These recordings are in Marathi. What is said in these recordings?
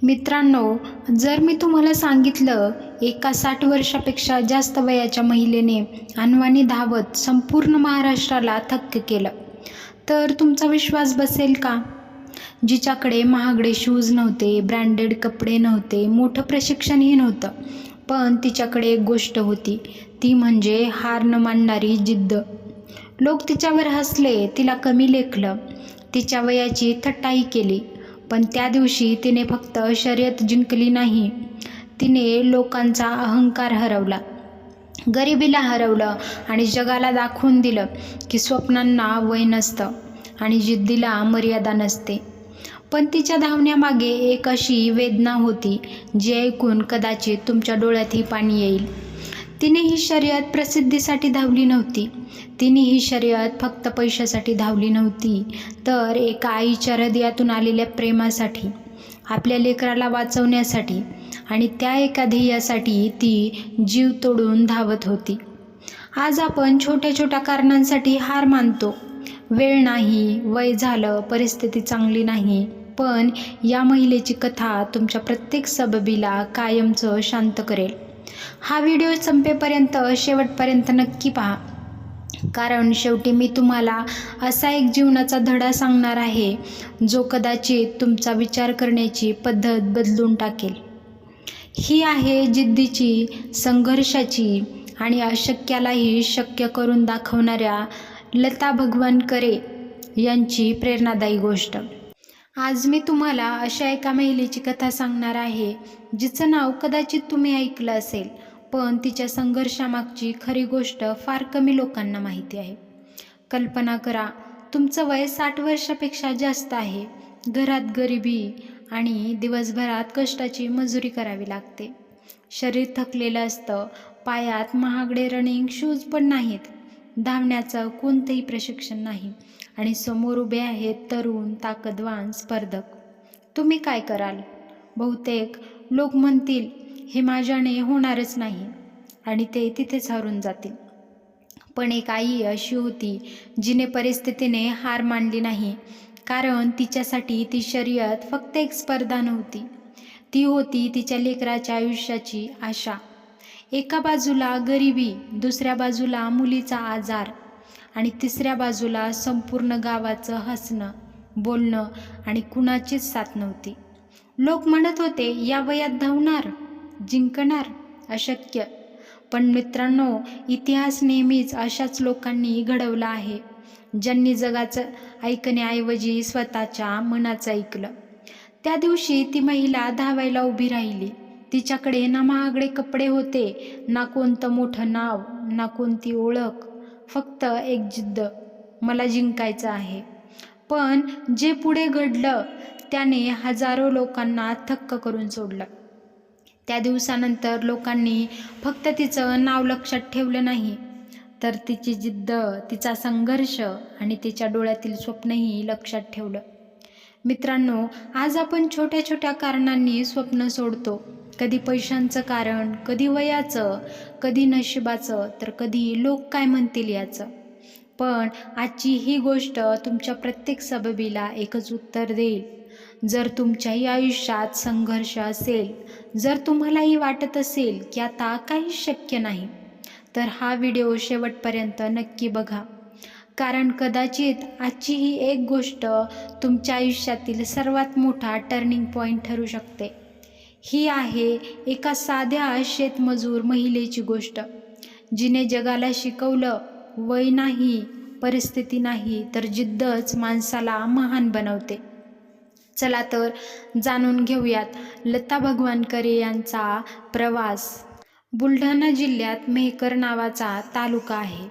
मित्रांनो, जर मी तुम्हाला सांगितलं एका 60 वर्षापेक्षा जास्त वयाच्या महिलेने अनवाणी धावत संपूर्ण महाराष्ट्राला थक्क केलं, तर तुमचा विश्वास बसेल का? जिच्याकडे महागडे शूज नव्हते, ब्रँडेड कपडे नव्हते, मोठं प्रशिक्षणही नव्हतं, पण तिच्याकडे एक गोष्ट होती, ती म्हणजे हार न मानणारी जिद्द. लोक तिच्यावर हसले, तिला कमी लेखलं, तिच्या वयाची थट्टाही केली. पण त्या दिवशी तिने फक्त शर्यत जिंकली नाही, तिने लोकांचा अहंकार हरवला, गरिबीला हरवलं आणि जगाला दाखवून दिलं की स्वप्नांना वय नसतं आणि जिद्दीला मर्यादा नसते. पण तिच्या धावण्यामागे एक अशी वेदना होती जी ऐकून कदाचित तुमच्या डोळ्यातही पाणी येईल. तिने ही शर्यत प्रसिद्धीसाठी धावली नव्हती, तिने ही शर्यत फक्त पैशासाठी धावली नव्हती, तर एका आईच्या हृदयातून आलेल्या प्रेमासाठी, आपल्या लेकराला वाचवण्यासाठी आणि त्या एका ध्येयासाठी ती जीव तोडून धावत होती. आज आपण छोट्या छोट्या कारणांसाठी हार मानतो, वेळ नाही, वय झालं, परिस्थिती चांगली नाही, पण या महिलेची कथा तुमच्या प्रत्येक सबबीला कायमचं शांत करेल. हा व्हिडिओ संपेपर्यंत शेवटपर्यंत नक्की पहा, कारण शेवटी मी तुम्हाला असा एक जीवनाचा धडा सांगणार आहे जो कदाचित तुमचा विचार करण्याची पद्धत बदलून टाकेल. ही आहे जिद्दीची, संघर्षाची आणि अशक्यालाही शक्य करून दाखवणाऱ्या लता भगवानकरे यांची प्रेरणादायी गोष्ट. आज मी तुम्हाला अशा एका महिलेची कथा सांगणार आहे जिचं नाव कदाचित तुम्ही ऐकलं असेल, पण तिच्या संघर्षामागची खरी गोष्ट फार कमी लोकांना माहिती आहे. कल्पना करा, तुमचं वय 60 वर्षापेक्षा जास्त आहे, घरात गरिबी आणि दिवसभरात कष्टाची मजुरी करावी लागते. शरीर थकलेलं असतं, पायात महागडे रनिंग शूज पण नाहीत, धावण्याचं कोणतंही प्रशिक्षण नाही आणि समोर उभे आहेत तरुण ताकदवान स्पर्धक. तुम्ही काय कराल? बहुतेक लोक म्हणतील हे माझ्याने होणारच नाही आणि ते तिथेच हरून जातील. पण एक आई अशी होती जिने परिस्थितीने हार मानली नाही, कारण तिच्यासाठी ती शर्यत फक्त एक स्पर्धा नव्हती, ती होती तिच्या लेकराच्या आयुष्याची आशा. एका बाजूला गरिबी, दुसऱ्या बाजूला मुलीचा आजार आणि तिसऱ्या बाजूला संपूर्ण गावाचं हसणं, बोलणं आणि कुणाचीच साथ नव्हती. लोक म्हणत होते या वयात धावणार, जिंकणार, अशक्य. पण मित्रांनो, इतिहास नेहमीच अशाच लोकांनी घडवला आहे, ज्यांनी जगाचं ऐकण्याऐवजी स्वतःच्या मनाचं ऐकलं. त्या दिवशी ती महिला धावायला उभी राहिली. तिच्याकडे ना महागडे कपडे होते, ना कोणतं मोठं नाव, ना कोणती ओळख, फक्त एक जिद्द, मला जिंकायचं आहे. पण जे पुढे घडलं त्याने हजारो लोकांना थक्क करून सोडलं. त्या दिवसानंतर लोकांनी फक्त तिचं नाव लक्षात ठेवलं नाही, तर तिची जिद्द, तिचा संघर्ष आणि तिच्या डोळ्यातील स्वप्नही लक्षात ठेवलं. मित्रांनो, आज आपण छोट्या छोट्या कारणांनी स्वप्न सोडतो. कधी पैशांचं कारण, कधी वयाचं, कधी नशिबाचं, तर कधी लोक काय म्हणतील याचं. पण आजची ही गोष्ट तुमच्या प्रत्येक सबबीला एकच उत्तर देईल. जर तुमच्याही आयुष्यात संघर्ष असेल, जर तुम्हालाही वाटत असेल की आता काहीच शक्य नाही, तर हा व्हिडिओ शेवटपर्यंत नक्की बघा, कारण कदाचित आजची ही एक गोष्ट तुमच्या आयुष्यातील सर्वात मोठा टर्निंग पॉईंट ठरू शकते. ही आहे एका साध्या शेतमजूर महिलेची गोष्ट, जिने जगाला शिकवलं वय नाही, परिस्थिती नाही, तर जिद्दच माणसाला महान बनवते. चला तर जाणून घेऊयात लता भगवानकरे यांचा प्रवास. बुलढाणा जिल्ह्यात मेहकर नावाचा तालुका आहे.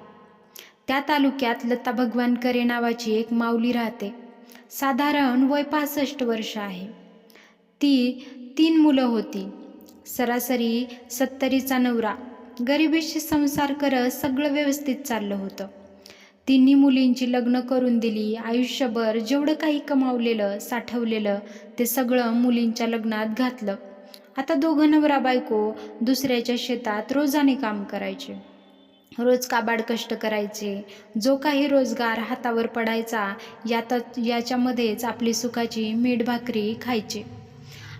त्या तालुक्यात लता भगवानकरे नावाची एक माऊली राहते. साधारण वय 65 वर्ष आहे. ती 3 मुलं होती. सरासरी 70चा नवरा. गरिबीशी संसार करत सगळं व्यवस्थित चाललं होतं. तिन्ही मुलींची लग्न करून दिली. आयुष्यभर जेवढं काही कमावलेलं, साठवलेलं ते सगळं मुलींच्या लग्नात घातलं. आता दोघं नवरा बायको दुसऱ्याच्या शेतात रोजाने काम करायचे. रोज काबाड कष्ट करायचे. जो काही रोजगार हातावर पडायचा याच्यामध्येच आपली सुखाची मीठ भाकरी खायचे.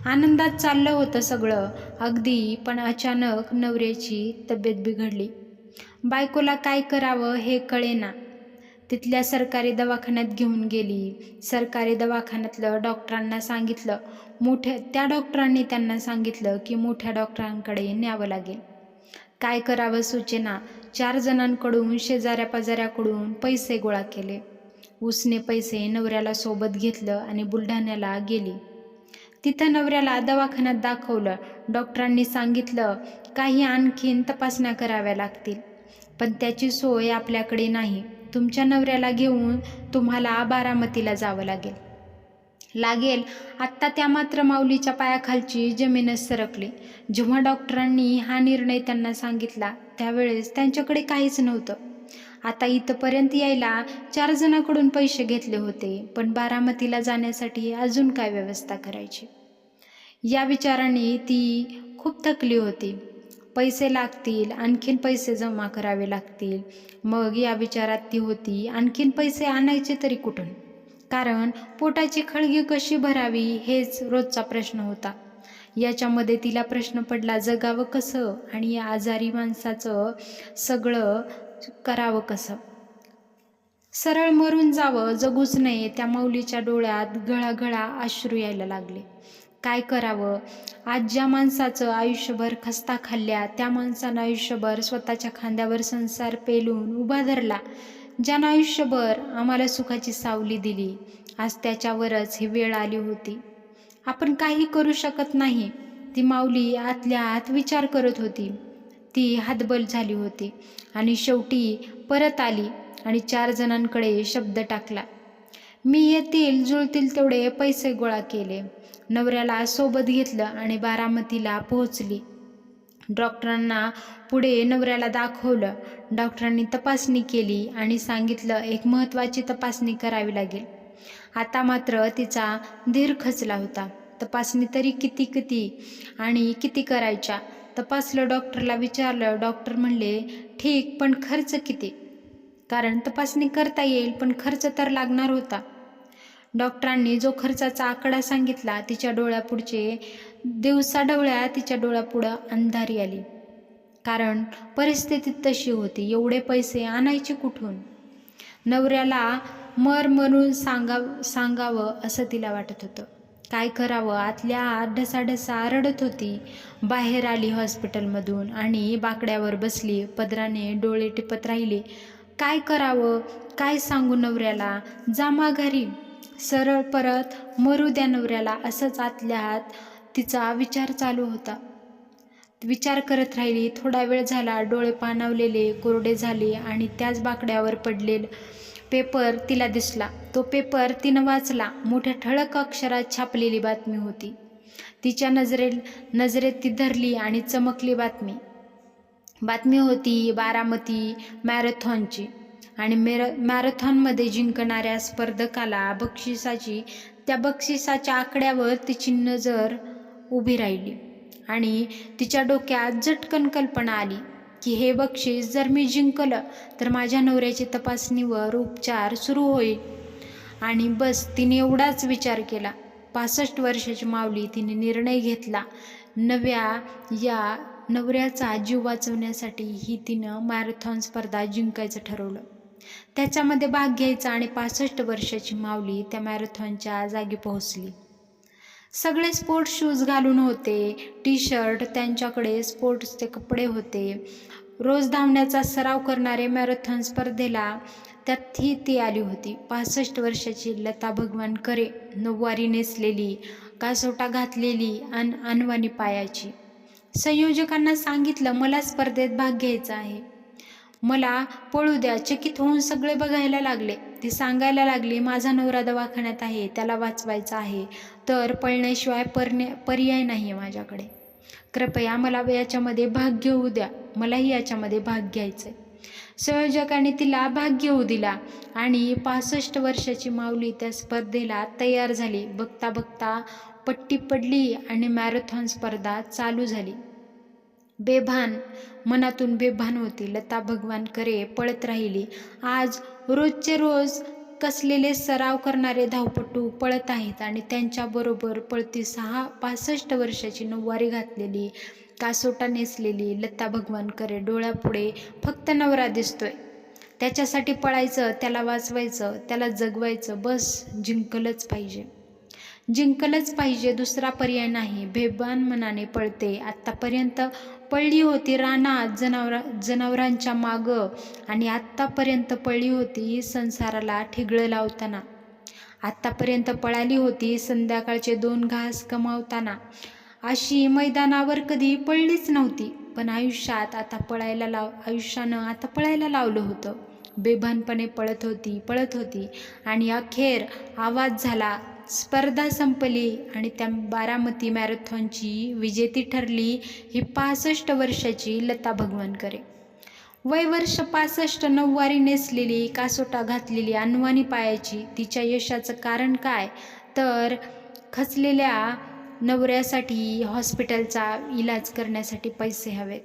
आनंदात चाललं होतं सगळं अगदी, पण अचानक नवऱ्याची तब्येत बिघडली. बायकोला काय करावं हे कळेना. तिथल्या सरकारी दवाखान्यात घेऊन गेली. सरकारी दवाखान्यातलं डॉक्टरांना सांगितलं, त्या डॉक्टरांनी त्यांना सांगितलं की मोठ्या डॉक्टरांकडे न्यावं लागेल. काय करावं सुचेना. 4 जणांकडून, शेजाऱ्या-पाजाऱ्याकडून पैसे गोळा केले. उसने पैसे नवऱ्याला सोबत घेतलं आणि बुलढाण्याला गेली. तिथं नवऱ्याला दवाखान्यात दाखवलं. डॉक्टरांनी सांगितलं काही आणखीन तपासण्या कराव्या लागतील, पण त्याची सोय आपल्याकडे नाही. तुमच्या नवऱ्याला घेऊन तुम्हाला बारामतीला जावं लागेल. आत्ता त्या मात्र माऊलीच्या पायाखालची जमीनच सरकली. जेव्हा डॉक्टरांनी हा निर्णय त्यांना सांगितला त्यावेळेस त्यांच्याकडे काहीच नव्हतं. आता इथपर्यंत यायला 4 जणांकडून पैसे घेतले होते, पण बारामतीला जाण्यासाठी अजून काय व्यवस्था करायची या विचाराने ती खूप थकली होती. पैसे लागतील, आणखीन पैसे जमा करावे लागतील. मग या विचारात ती होती, आणखीन पैसे आणायचे तरी कुठून? कारण पोटाची खळगी कशी भरावी हेच रोजचा प्रश्न होता. याच्यामध्ये तिला प्रश्न पडला, जगावं कसं आणि या आजारी माणसाचं सगळं करावं कसं? सरळ मरून जावं, जगूच नये. त्या माऊलीच्या डोळ्यात गळागळा अश्रू यायला लागले. काय करावं? आज ज्या माणसाचं आयुष्यभर खस्ता खाल्ल्या, त्या माणसानं आयुष्यभर स्वतःच्या खांद्यावर संसार पेलून उभा धरला, ज्यानं आयुष्यभर आम्हाला सुखाची सावली दिली, आज त्याच्यावरच ही वेळ आली होती. आपण काही करू शकत नाही. ती माऊली आतल्या आत विचार करत होती. ती हतबल झाली होती आणि शेवटी परत आली आणि 4 जणांकडे शब्द टाकला. मी येतील जुळतील तेवढे पैसे गोळा केले. नवऱ्याला सोबत घेतलं आणि बारामतीला पोहोचली. डॉक्टरांना पुढे नवऱ्याला दाखवलं. डॉक्टरांनी तपासणी केली आणि सांगितलं एक महत्त्वाची तपासणी करावी लागेल. आता मात्र तिचा धीर खचला होता. तपासणी तरी किती आणि किती करायच्या? तपासलं, डॉक्टरला विचारलं. डॉक्टर म्हणले ठीक, पण खर्च किती? कारण तपासणी करता येईल, पण खर्च तर लागणार होता. डॉक्टरांनी जो खर्चाचा आकडा सांगितला, तिच्या डोळ्यापुढचे दिवसाढवळ्या तिच्या डोळ्यापुढं अंधारी आली. कारण परिस्थिती तशी होती. एवढे पैसे आणायचे कुठून? नवऱ्याला म्हणून सांगावं असं तिला वाटत होतं. काय करावं? आतल्या आत ढसाढसा रडत होती. बाहेर आली हॉस्पिटलमधून आणि बाकड्यावर बसली. पदराने डोळे टिपत राहिली. काय करावं? काय सांगू नवऱ्याला? जा माघारी, सरळ परत मरू द्या नवऱ्याला, असंच आतल्या आत तिचा विचार चालू होता. विचार करत राहिली. थोडा वेळ झाला. डोळे पाणावलेले कोरडे झाले आणि त्याच बाकड्यावर पडलेला पेपर तिला दिसला. तो पेपर तिनं वाचला. मोठ्या ठळक अक्षरात छापलेली बातमी होती. तिच्या नजरेत ती धरली आणि चमकली बातमी होती बारामती मॅरेथॉनची. आणि मॅरेथॉनमध्ये जिंकणाऱ्या स्पर्धकाला त्या बक्षिसाच्या आकड्यावर तिची नजर उभी राहिली आणि तिच्या डोक्यात झटकन कल्पना आली की हे बक्षीस जर मी जिंकलं तर माझ्या नवऱ्याची तपासणीवर उपचार सुरू होईल. आणि बस, तिने एवढाच विचार केला. 65 वर्षाची माऊली, तिने निर्णय घेतला. या नवऱ्याचा जीव वाचवण्यासाठी ही तिनं मॅरेथॉन स्पर्धा जिंकायचं ठरवलं. त्याच्यामध्ये भाग घ्यायचा आणि 65 वर्षाची माऊली त्या मॅरेथॉनच्या जागी पोहोचली. सगळे स्पोर्ट्स शूज घालून होते, टी-शर्ट, त्यांच्याकडे स्पोर्ट्सचे कपडे होते. रोज धावण्याचा सराव करणारे मॅरेथॉन स्पर्धेला त्यातही ती आली होती. 65 वर्षाची लता भगवानकरे, नऊवारी नेसलेली, कासोटा घातलेली आणि अनवाणी पायाची. संयोजकांना सांगितलं मला स्पर्धेत भाग घ्यायचा आहे, मला पळू द्या. चकित होऊन सगळे बघायला लागले. ती सांगायला लागली माझा नवरा दवाखान्यात आहे, त्याला वाचवायचा आहे, तर पळण्याशिवाय पर्याय नाही आहे माझ्याकडे. कृपया मला याच्यामध्ये भाग घेऊ द्या, मलाही याच्यामध्ये भाग घ्यायचा आहे. संयोजकांनी तिला भाग घेऊ दिला आणि 65 वर्षाची माऊली त्या स्पर्धेला तयार झाली. बघता बघता पट्टी पडली आणि मॅरेथॉन स्पर्धा चालू झाली. मनातून बेभान होती. लता भगवानकरे पळत राहिली. आज रोजचे रोज कसलेले सराव करणारे धावपटू पळत आहेत आणि त्यांच्याबरोबर पळती 65 वर्षाची नऊवारी घातलेली, कासोटा नेसलेली लता भगवानकरे डोळ्यापुढे फक्त नवरा दिसतोय. त्याच्यासाठी पळायचं, त्याला वाचवायचं, त्याला जगवायचं. बस जिंकलंच पाहिजे, जिंकलंच पाहिजे, दुसरा पर्याय नाही. बेभान मनाने पळते. आत्तापर्यंत पळली होती रानात जनावरांच्या मागं आणि आत्तापर्यंत पळली होती संसाराला ठिगळं लावताना. आत्तापर्यंत पळाली होती संध्याकाळचे 2 घास कमावताना. अशी मैदानावर कधी पळलीच नव्हती. पण आयुष्यानं आता पळायला लावलं होतं. बेभानपणे पळत होती आणि अखेर आवाज झाला. स्पर्धा संपली आणि त्या बारामती मॅरेथॉनची विजेती ठरली ही 65 वर्षाची लता भगवानकरे. वय वर्ष 65, नऊवारी नेसलेली, कासोटा घातलेली, अनवाणी पायाची. तिच्या यशाचं कारण काय? तर खचलेल्या नवऱ्यासाठी हॉस्पिटलचा इलाज करण्यासाठी पैसे हवेत.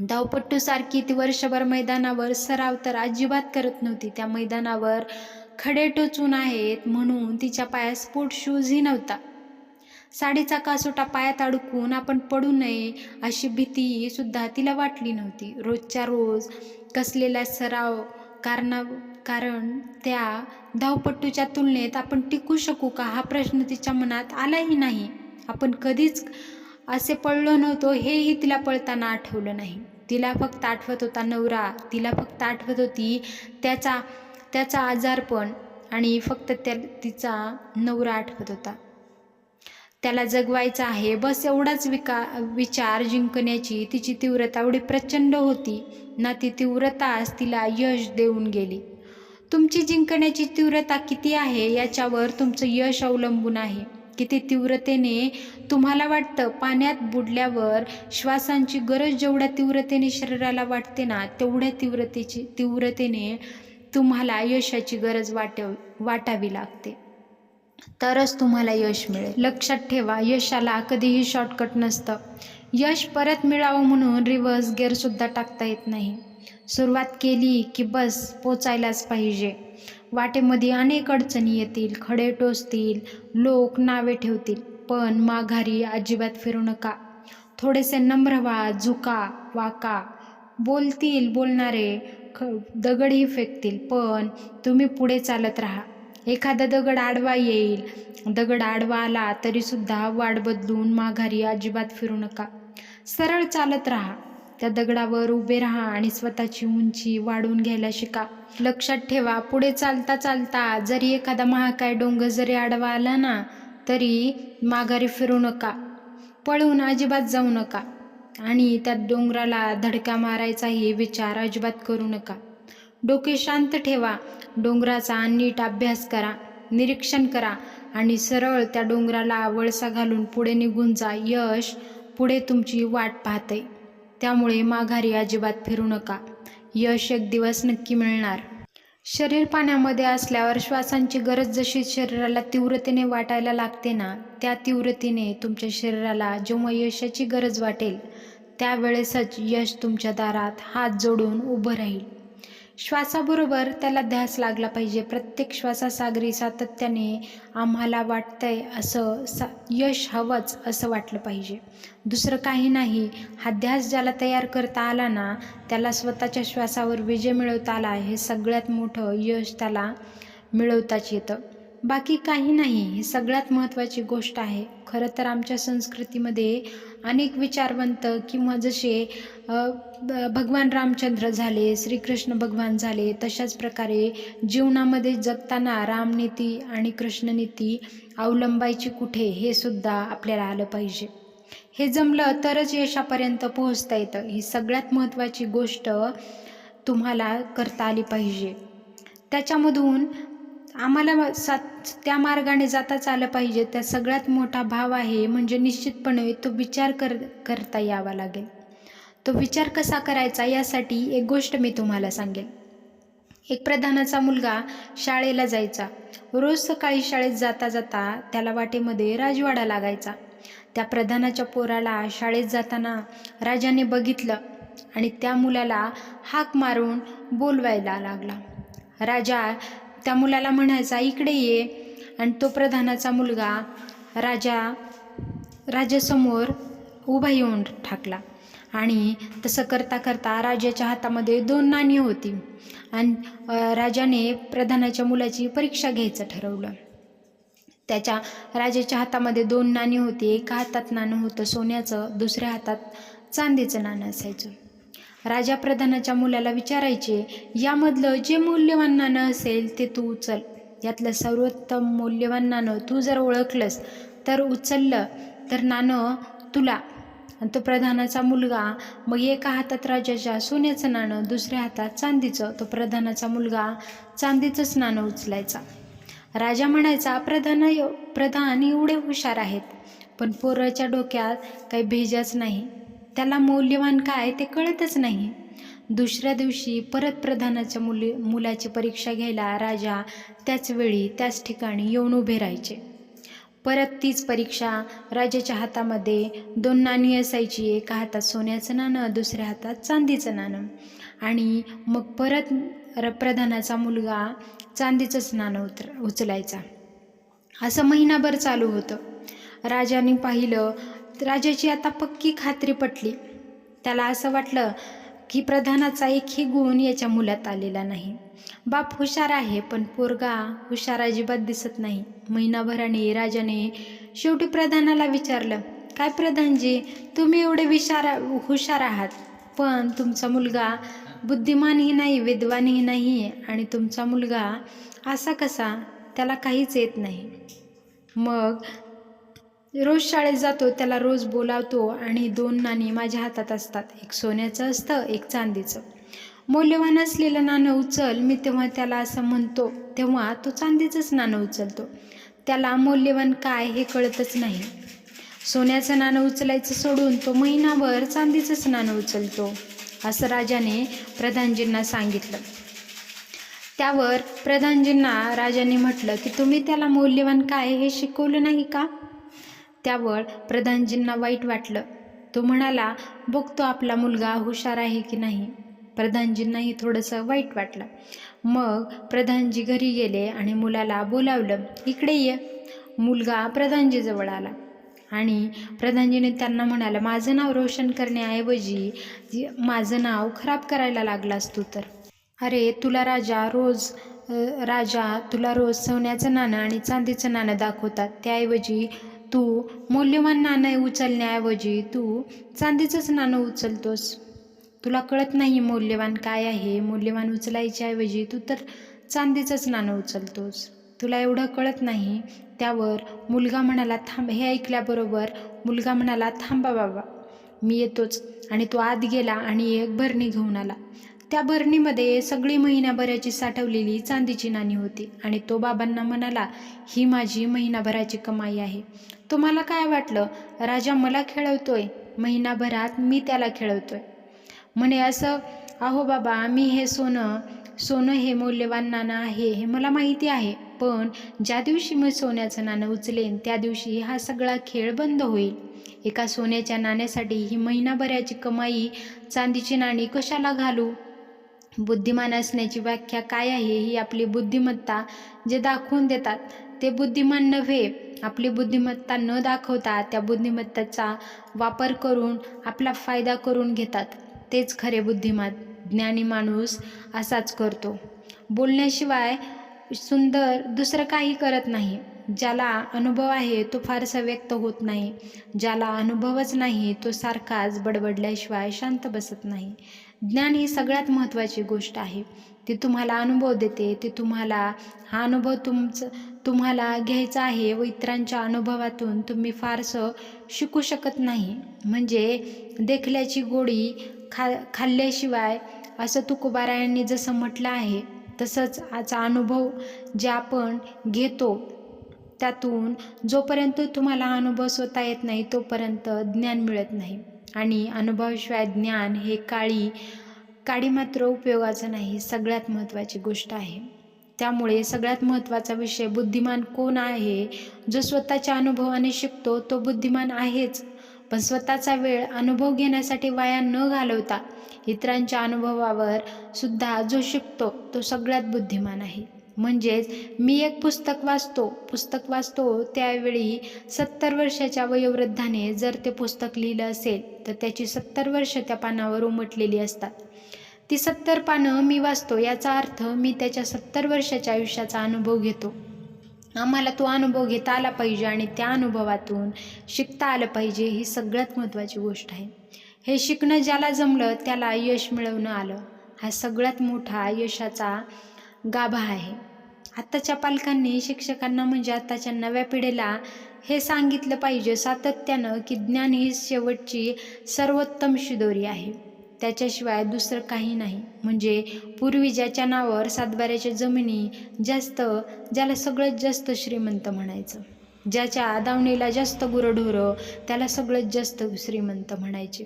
धावपट्टूसारखी ती वर्षभर मैदानावर सराव तर अजिबात करत नव्हती. त्या मैदानावर खडे टोचून आहेत म्हणून तिच्या पायात स्पोर्ट शूजही नव्हता. साडीचा कासोटा पायात अडकून आपण पडू नये अशी भीती सुद्धा तिला वाटली नव्हती. रोजच्या रोज कसलेला सराव कारण त्या धावपट्टूच्या तुलनेत आपण टिकू शकू का हा प्रश्न तिच्या मनात आलाही नाही. आपण कधीच असे पळलो नव्हतो हेही तिला पळताना आठवलं नाही. तिला फक्त आठवत होता नवरा, तिला फक्त आठवत होती त्याचा आजारपण आणि फक्त तिचा नवरा आठवत होता. त्याला जगवायचं आहे बस एवढाच विचार जिंकण्याची तिची तीव्रता एवढी प्रचंड होती ना, ती तीव्रताच तिला यश देऊन गेली. तुमची जिंकण्याची तीव्रता किती आहे याच्यावर तुमचं यश अवलंबून आहे. किती तीव्रतेने तुम्हाला वाटतं. पाण्यात बुडल्यावर श्वासांची गरज जेवढ्या तीव्रतेने शरीराला वाटते ना, तेवढ्या तीव्रतेने तुम्हाला यशाची गरज वाटावी लागते. तरच तुम्हाला यश मिळेल. लक्षात ठेवा, यशाला कधीही शॉर्टकट नसतं. यश परत मिळावं म्हणून रिव्हर्स गिअरसुद्धा टाकता येत नाही. सुरुवात केली की बस पोचायलाच पाहिजे. वाटेमध्ये अनेक अडचणी येतील, खडे टोचतील, लोक नावे ठेवतील, पण माघारी अजिबात फिरू नका. थोडेसे नम्र व्हा, झुका, वाका. बोलणारे दगडही फेकतील, पण तुम्ही पुढे चालत राहा. एखादा दगड आडवा येईल, दगड आडवा आला तरीसुद्धा वाट बदलून माघारी अजिबात फिरू नका. सरळ चालत राहा, त्या दगडावर उभे राहा आणि स्वतःची उंची वाढवून घ्यायला शिका. लक्षात ठेवा, पुढे चालता चालता जरी एखादा महाकाय डोंगर जरी आडवा आला ना, तरी माघारी फिरू नका, पळून अजिबात जाऊ नका आणि त्या डोंगराला धडका मारायचाही विचार अजिबात करू नका. डोके शांत ठेवा, डोंगराचा नीट अभ्यास करा, निरीक्षण करा आणि सरळ त्या डोंगराला वळसा घालून पुढे निघून जा. यश पुढे तुमची वाट पाहते, त्यामुळे माघारी अजिबात फिरू नका. यश एक दिवस नक्की मिळणार. शरीर पाण्यामध्ये असल्यावर श्वासांची गरज जशी शरीराला तीव्रतेने वाटायला लागते ना, त्या तीव्रतेने तुमच्या शरीराला जेव्हा यशाची गरज वाटेल त्यावेळेसच यश तुमच्या दारात हात जोडून उभं राहील. श्वासाबरोबर त्याला ध्यास लागला पाहिजे. प्रत्येक श्वासासागरी सातत्याने आम्हाला वाटतंय असं यश हवंच असं वाटलं पाहिजे, दुसरं काही नाही. हा ध्यास ज्याला तयार करता आला ना, त्याला स्वतःच्या श्वासावर विजय मिळवता आला. हे सगळ्यात मोठं यश त्याला मिळवताच येतं, बाकी काही नाही. ही सगळ्यात महत्त्वाची गोष्ट आहे. खरं तर आमच्या संस्कृतीमध्ये अनेक विचारवंत किंवा जसे भगवान रामचंद्र झाले, श्रीकृष्ण भगवान झाले, तशाच प्रकारे जीवनामध्ये जगताना रामनीती आणि कृष्णनीती अवलंबायची कुठे हे सुद्धा आपल्याला आलं पाहिजे. हे जमलं तरच यशापर्यंत पोहोचता येतं. ही सगळ्यात महत्त्वाची गोष्ट तुम्हाला करता आली पाहिजे. त्याच्यामधून आम्हाला त्या मार्गाने जाताच आलं पाहिजे. त्या सगळ्यात मोठा भाव आहे म्हणजे निश्चितपणे तो विचार करता यावा लागेल. तो विचार कसा करायचा यासाठी एक गोष्ट मी तुम्हाला सांगेन. एक प्रधानाचा मुलगा शाळेला जायचा. रोज सकाळी शाळेत जाता जाता त्याला वाटेमध्ये राजवाडा लागायचा. त्या प्रधानाच्या पोराला शाळेत जाताना राजाने बघितलं आणि त्या मुलाला हाक मारून बोलवायला लागला. राजा त्या मुलाला म्हणायचा इकडे ये, आणि तो प्रधानाचा मुलगा राजासमोर उभा येऊन ठाकला. आणि तसं करता करता राजाच्या हातामध्ये 2 नाणी होती, आणि राजाने प्रधानाच्या मुलाची परीक्षा घ्यायचं ठरवलं. राजाच्या हातामध्ये 2 नाणी होती. एका हातात नाणं होतं सोन्याचं, दुसऱ्या हातात चांदीचं नाणं असायचं. राजा प्रधानाच्या मुलाला विचारायचे, यामधलं जे मौल्यवान नाणं असेल ते तू उचल. यातलं सर्वोत्तम मौल्यवान नाणं तू जर ओळखलंस तर उचललं तर नाणं तुला. आणि तो प्रधानाचा मुलगा मग एका हातात राजाच्या सोन्याचं नाणं, दुसऱ्या हातात चांदीचं. तो प्रधानाचा मुलगा चांदीचंच नाणं उचलायचा. राजा म्हणायचा, प्रधान एवढे हुशार आहेत, पण पोराच्या डोक्यात काही भेजाच नाही, त्याला मौल्यवान काय ते कळतच नाही. दुसऱ्या दिवशी परत प्रधानाच्या मुलाची परीक्षा घ्यायला राजा त्याच वेळी त्याच ठिकाणी येऊन उभे राहायचे. परत तीच परीक्षा. राजाच्या हातामध्ये 2 नाणी असायची, एका हातात सोन्याचं नाणं, दुसऱ्या हातात चांदीचं नाणं. आणि मग परत प्रधानाचा मुलगा चांदीचंच नाणं उचलायचा. असं महिनाभर चालू होतं. राजाने पाहिलं, राजाची आता पक्की खात्री पटली. त्याला असं वाटलं की प्रधानाचा एकही गुण याच्या मुलात आलेला नाही. बाप हुशार आहे, पण पोरगा हुशार अजिबात दिसत नाही. महिनाभराने राजाने शेवटी प्रधानाला विचारलं, काय प्रधानजी, तुम्ही एवढे हुशार आहात, पण तुमचा मुलगा बुद्धिमानही नाही, विद्वानही नाही, आणि तुमचा मुलगा असा कसा, त्याला काहीच येत नाही. मग रोज शाळेत जातो, त्याला रोज बोलावतो, आणि 2 नाणी माझ्या हातात असतात, एक सोन्याचं असतं, एक चांदीचं. मौल्यवान असलेलं नाणं उचल, मी तेव्हा त्याला असं म्हणतो, तेव्हा तो चांदीचंच नाणं उचलतो. त्याला मौल्यवान काय हे कळतच नाही. सोन्याचं नाणं उचलायचं सोडून तो महिनाभर चांदीचंच नाणं उचलतो, असं राजाने प्रधानजींना सांगितलं. त्यावर प्रधानजींना राजाने म्हटलं की तुम्ही त्याला मौल्यवान काय हे शिकवलं नाही का? त्यावर प्रधानजींना वाईट वाटलं. तो म्हणाला, बघतो आपला मुलगा हुशार आहे की नाही. प्रधानजींनाही थोडंसं वाईट वाटलं. मग प्रधानजी घरी गेले आणि मुलाला बोलावलं, इकडे ये. मुलगा प्रधानजीजवळ आला आणि प्रधानजीने त्यांना म्हणाला, माझं नाव रोशन करण्याऐवजी माझं नाव खराब करायला लागलास तू तर. अरे राजा तुला रोज सोन्याचं नाणं आणि चांदीचं नाणं दाखवतात, त्याऐवजी तू मौल्यवान नाणं उचलण्याऐवजी तू चांदीचंच नाणं उचलतोस. तुला कळत नाही मौल्यवान काय आहे. मौल्यवान उचलायच्याऐवजी तू तर चांदीचंच नाणं उचलतोस. तुला एवढं कळत नाही. त्यावर मुलगा म्हणाला, थांब. हे ऐकल्याबरोबर मुलगा म्हणाला, थांबा बाबा, मी येतोच. आणि तो आत गेला आणि एक भरणी घेऊन आला. त्या भरणीमध्ये सगळी महिनाभराची साठवलेली चांदीची नाणी होती. आणि तो बाबांना म्हणाला, ही माझी महिनाभराची कमाई आहे. तुम्हाला काय वाटलं, राजा मला खेळवतोय? महिनाभरात मी त्याला खेळवतोय म्हणे असं? अहो बाबा, मी हे सोनं हे मौल्यवान नाणं आहे हे मला माहिती आहे, पण ज्या दिवशी मी सोन्याचं नाणं उचलेन त्या दिवशी हा सगळा खेळ बंद होईल. एका सोन्याच्या नाण्यासाठी ही महिनाभराची कमाई चांदीची नाणी कशाला घालू? बुद्धिमान असण्याची व्याख्या काय आहे? ही आपली बुद्धिमत्ता जे दाखवून देतात ते बुद्धिमान नव्हे. आपली बुद्धिमत्ता न दाखवता त्या बुद्धिमत्तेचा वापर करून आपला फायदा करून घेतात, तेच खरे बुद्धिमान. ज्ञानी माणूस असाच करतो. बोलण्याशिवाय सुंदर दुसरं काही करत नाही. ज्याला अनुभव आहे तो फारसा व्यक्त होत नाही. ज्याला अनुभवच नाही तो सारखाच बडबडल्याशिवाय शांत बसत नाही. ज्ञान ही सगळ्यात महत्त्वाची गोष्ट आहे. ती तुम्हाला अनुभव देते. ती हा अनुभव तुम्हाला घ्यायचा आहे व इतरांच्या अनुभवातून तुम्ही फारसं शिकू शकत नाही. म्हणजे देखल्याची गोडी खाल्ल्याशिवाय, असं तुकोबारायांनी जसं म्हटलं आहे, तसंच आजचा अनुभव जे आपण घेतो त्यातून जोपर्यंत तुम्हाला अनुभव स्वतः येत नाही तोपर्यंत ज्ञान मिळत नाही. आणि अनुभवाशिवाय ज्ञान हे काडी मात्र उपयोगाचं नाही. सगळ्यात महत्त्वाची गोष्ट आहे. त्यामुळे सगळ्यात महत्त्वाचा विषय, बुद्धिमान कोण आहे? जो स्वतःच्या अनुभवाने शिकतो तो बुद्धिमान आहेच. पण स्वतःचा वेळ अनुभव घेण्यासाठी वाया न घालवता इतरांच्या अनुभवावर सुद्धा जो शिकतो तो सगळ्यात बुद्धिमान आहे. म्हणजेच मी एक पुस्तक वाचतो त्यावेळी 70 वर्षाच्या वयोवृद्धाने जर ते पुस्तक लिहिलं असेल तर त्याची 70 वर्ष त्या पानावर उमटलेली असतात. ती 70 पानं मी वाचतो याचा अर्थ मी त्याच्या 70 वर्षाच्या आयुष्याचा अनुभव घेतो. आम्हाला तो अनुभव घेता आला पाहिजे आणि त्या अनुभवातून शिकता आलं पाहिजे, ही सगळ्यात महत्त्वाची गोष्ट आहे. हे शिकणं ज्याला जमलं त्याला यश मिळवणं आलं, हा सगळ्यात मोठा यशाचा गाभा आहे. आत्ताच्या पालकांनी शिक्षकांना म्हणजे आत्ताच्या नव्या पिढीला हे सांगितलं पाहिजे सातत्यानं की ज्ञान ही शेवटची सर्वोत्तम शिदोरी आहे, त्याच्याशिवाय दुसरं काही नाही. म्हणजे पूर्वी ज्याच्या नावावर सातबाऱ्याच्या जमिनी जास्त, ज्याला सगळ्यात जास्त श्रीमंत म्हणायचं, ज्याच्या दावणीला जास्त गुरंढोरं त्याला सगळ्यात जास्त श्रीमंत म्हणायचे.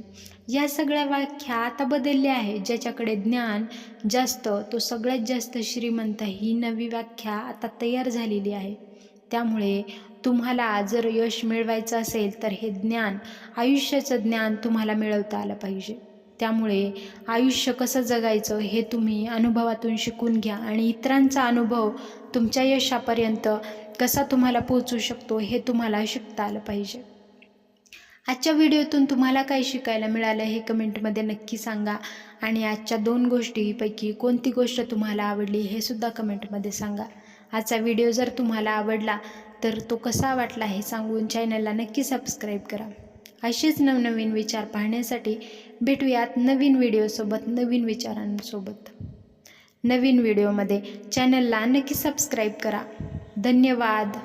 या सगळ्या व्याख्या आता बदलल्या आहेत. ज्याच्याकडे ज्ञान जास्त तो सगळ्यात जास्त श्रीमंत, ही नवी व्याख्या आता तयार झालेली आहे. त्यामुळे तुम्हाला जर यश मिळवायचं असेल तर हे ज्ञान, आयुष्याचं ज्ञान तुम्हाला मिळवता आलं पाहिजे. त्यामुळे आयुष्य कसं जगायचं हे तुम्ही अनुभवातून शिकून घ्या आणि इतरांचा अनुभव तुमच्या यशापर्यंत कसा तुम्हाला पोहोचू शकतो हे तुम्हाला शिकता आलं पाहिजे. आजच्या व्हिडिओतून तुम्हाला काय शिकायला मिळालं हे कमेंटमध्ये नक्की सांगा आणि आजच्या 2 गोष्टींपैकी कोणती गोष्ट तुम्हाला आवडली हे सुद्धा कमेंटमध्ये सांगा. आजचा व्हिडिओ जर तुम्हाला आवडला तर तो कसा वाटला हे सांगून चॅनलला नक्की सबस्क्राईब करा. असेच नवनवीन विचार पाहण्यासाठी भेटूयात नवीन व्हिडिओसोबत, नवीन विचारांसोबत. नवीन व्हिडिओमध्ये चॅनलला नक्की सबस्क्राईब करा. धन्यवाद.